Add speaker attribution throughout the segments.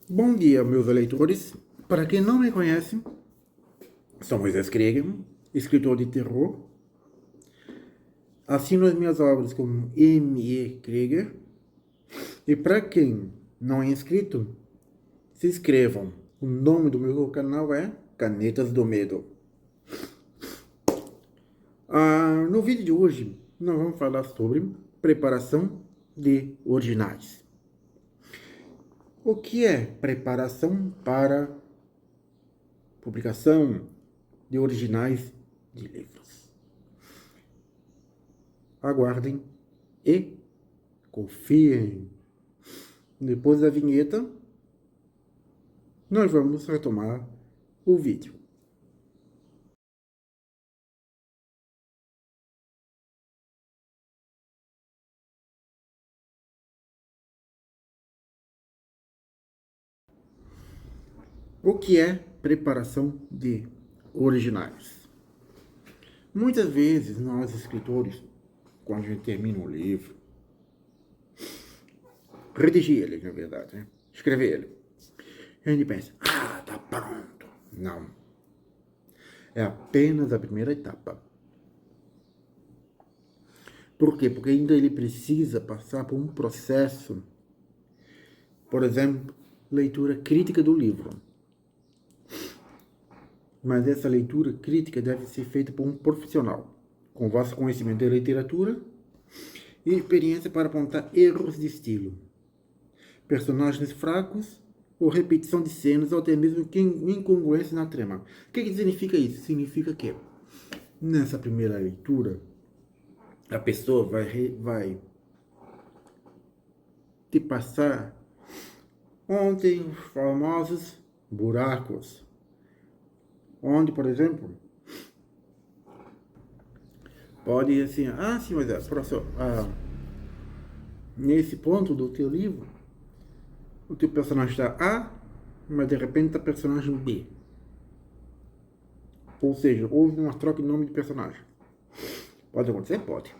Speaker 1: Bom dia, meus leitores. Para quem não me conhece, sou Moisés Krieger, escritor de terror. Assino as minhas obras como M.E. Krieger. E para quem não é inscrito, se inscrevam. O nome do meu canal é Canetas do Medo. No vídeo de hoje, nós vamos falar sobre preparação de originais. O que é preparação para publicação de originais de livros? Aguardem e confiem. Depois da vinheta, nós vamos retomar o vídeo. O que é preparação de originais? Muitas vezes nós, escritores, quando a gente termina um livro, redigir ele, na verdade, né? Escrever ele, a gente pensa, tá pronto. Não. É apenas a primeira etapa. Por quê? Porque ainda ele precisa passar por um processo, por exemplo, leitura crítica do livro. Mas essa leitura crítica deve ser feita por um profissional, com vasto conhecimento de literatura e experiência para apontar erros de estilo, personagens fracos ou repetição de cenas ou até mesmo incongruência na trama. O que significa isso? Significa que nessa primeira leitura a pessoa vai te passar ontem os famosos buracos, onde, por exemplo, pode assim, sim, mas professor, nesse ponto do teu livro, o teu personagem está A, mas de repente está personagem B. Ou seja, houve uma troca de nome de personagem. Pode acontecer? Pode.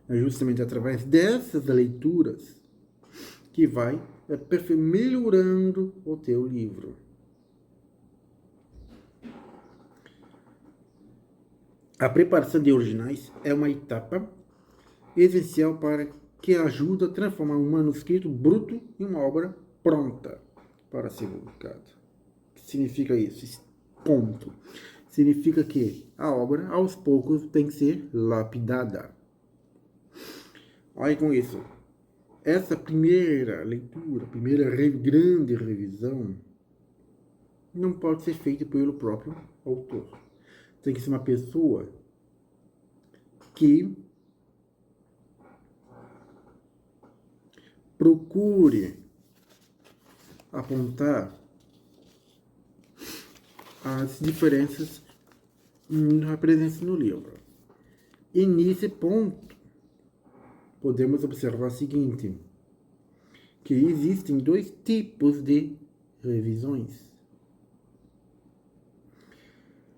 Speaker 1: É justamente através dessas leituras que vai melhorando o teu livro. A preparação de originais é uma etapa essencial para que ajuda a transformar um manuscrito bruto em uma obra pronta para ser publicada. O que significa isso? Ponto. Significa que a obra, aos poucos, tem que ser lapidada. Olha com isso. Essa primeira leitura, primeira grande revisão, não pode ser feita pelo próprio autor. Tem que ser uma pessoa que procure apontar as diferenças presentes no livro. E nesse ponto, podemos observar o seguinte, que existem dois tipos de revisões.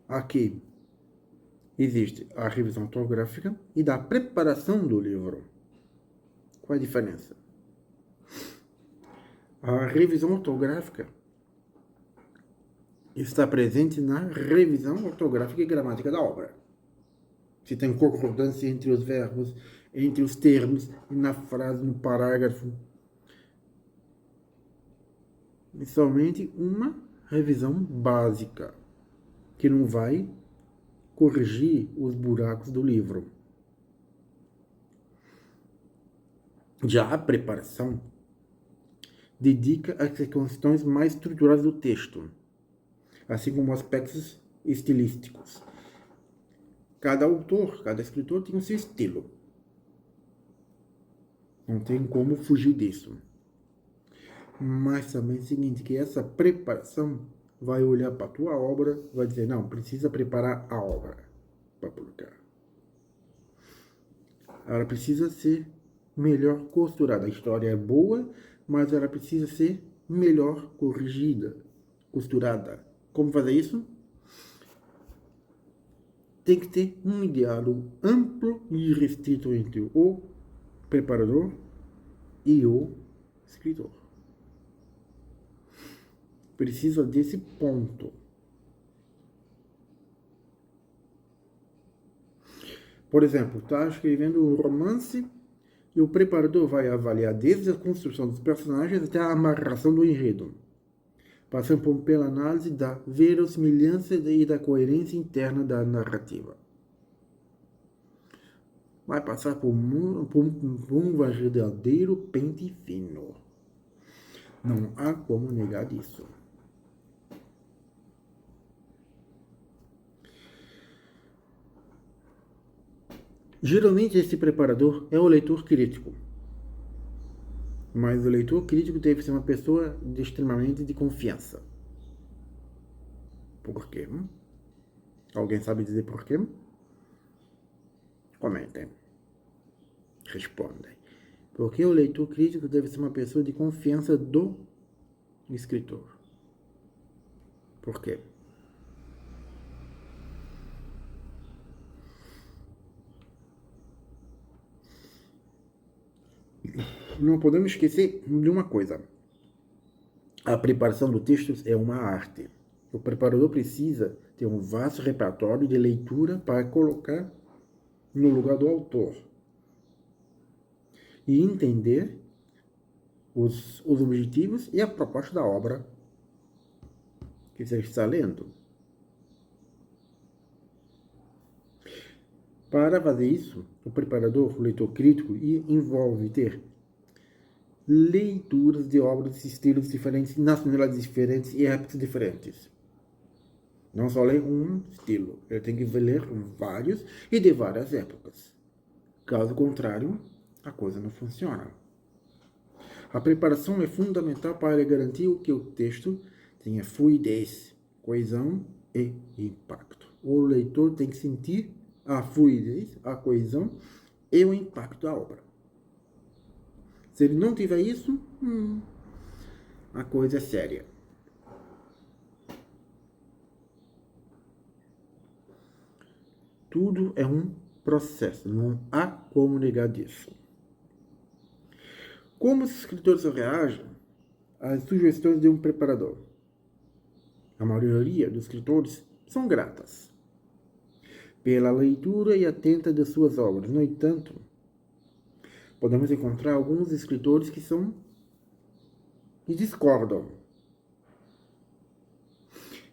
Speaker 1: Aqui existe a revisão ortográfica e da preparação do livro. Qual a diferença? A revisão ortográfica está presente na revisão ortográfica e gramática da obra. Se tem concordância entre os verbos, entre os termos, na frase, no parágrafo. É somente uma revisão básica, que não vai corrigir os buracos do livro. Já a preparação dedica às questões mais estruturadas do texto, assim como aspectos estilísticos. Cada autor, cada escritor tem o seu estilo. Não tem como fugir disso. Mas também é o seguinte, que essa preparação vai olhar para a tua obra, vai dizer, não, precisa preparar a obra para publicar. Ela precisa ser melhor costurada. A história é boa, mas ela precisa ser melhor corrigida, costurada. Como fazer isso? Tem que ter um diálogo amplo e restrito entre o preparador e o escritor. precisa desse ponto. Por exemplo, está escrevendo um romance e o preparador vai avaliar desde a construção dos personagens até a amarração do enredo, passando pela análise da verossimilhança e da coerência interna da narrativa. Vai passar por um verdadeiro pente fino. Não há como negar isso. Geralmente esse preparador é o leitor crítico. Mas o leitor crítico deve ser uma pessoa extremamente de confiança. Por quê? Alguém sabe dizer por quê? Comentem. Respondem. Porque o leitor crítico deve ser uma pessoa de confiança do escritor. Por quê? Não podemos esquecer de uma coisa. A preparação do texto é uma arte. O preparador precisa ter um vasto repertório de leitura para colocar no lugar do autor e entender os objetivos e a proposta da obra que você está lendo. Para fazer isso, o preparador, o leitor crítico, envolve ter leituras de obras de estilos diferentes, nacionalidades diferentes e épocas diferentes. Não só ler um estilo, ele tem que ler vários e de várias épocas. Caso contrário, a coisa não funciona. A preparação é fundamental para garantir que o texto tenha fluidez, coesão e impacto. O leitor tem que sentir a fluidez, a coesão e o impacto da obra. Se ele não tiver isso, a coisa é séria. Tudo é um processo, não há como negar disso. Como os escritores reagem às sugestões de um preparador? A maioria dos escritores são gratas pela leitura e atenta de suas obras. No entanto, podemos encontrar alguns escritores que discordam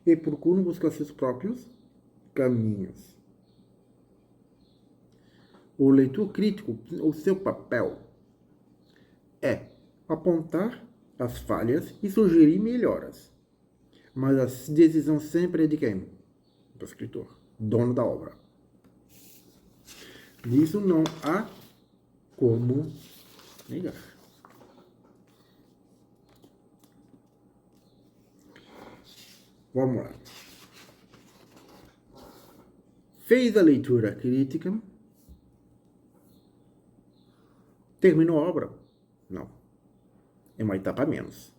Speaker 1: e procuram buscar seus próprios caminhos. O leitor crítico, o seu papel é apontar as falhas e sugerir melhoras. Mas a decisão sempre é de quem? Do escritor, dono da obra. Disso não há como negar. Vamos lá. Fez a leitura crítica. Terminou a obra? Não. É uma etapa a menos.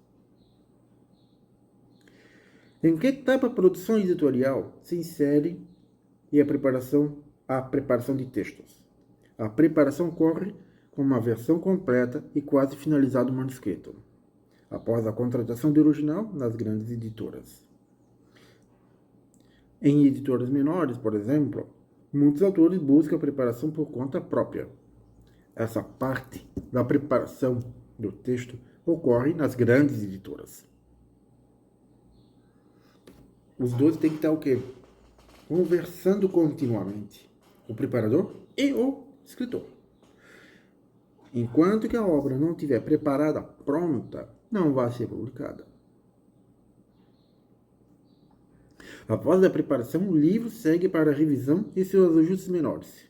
Speaker 1: Em que etapa a produção editorial se insere a preparação de textos? A preparação ocorre com uma versão completa e quase finalizado o manuscrito, após a contratação do original nas grandes editoras. Em editoras menores, por exemplo, muitos autores buscam a preparação por conta própria. Essa parte da preparação do texto ocorre nas grandes editoras. Os dois têm que estar o quê? Conversando continuamente. O preparador e o escritor. Enquanto que a obra não estiver preparada, pronta, não vai ser publicada. Após a preparação, o livro segue para a revisão e seus ajustes menores.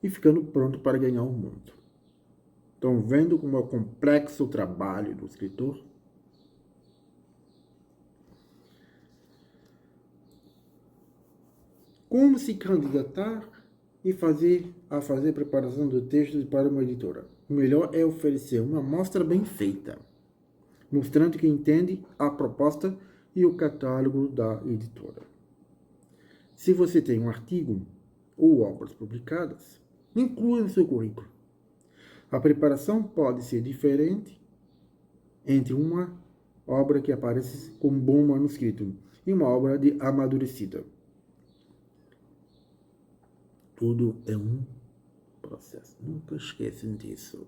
Speaker 1: E ficando pronto para ganhar o mundo. Estão vendo como é complexo o trabalho do escritor? Como se candidatar e fazer a preparação do texto para uma editora? O melhor é oferecer uma amostra bem feita, mostrando que entende a proposta e o catálogo da editora. Se você tem um artigo ou obras publicadas, inclua no seu currículo. A preparação pode ser diferente entre uma obra que aparece como bom manuscrito e uma obra de amadurecida. Tudo é um processo. Nunca esqueçam disso.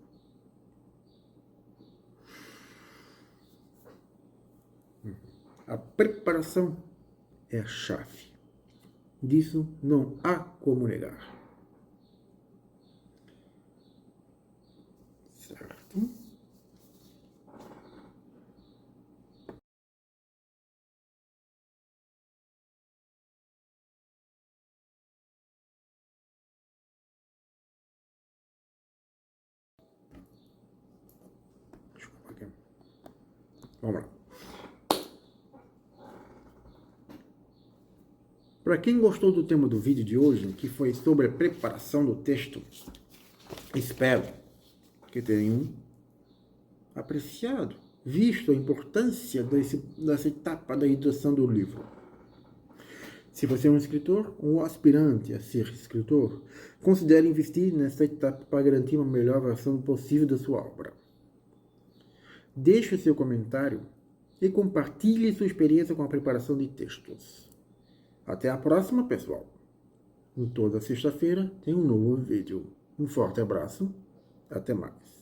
Speaker 1: A preparação é a chave. Disso não há como negar. Certo? Desculpa aqui. Vamos lá. Para quem gostou do tema do vídeo de hoje, que foi sobre a preparação do texto, espero que tenham apreciado, visto a importância dessa etapa da edição do livro. Se você é um escritor ou aspirante a ser escritor, considere investir nessa etapa para garantir uma melhor versão possível da sua obra. Deixe o seu comentário e compartilhe sua experiência com a preparação de textos. Até a próxima, pessoal! Em toda sexta-feira tem um novo vídeo. Um forte abraço, até mais.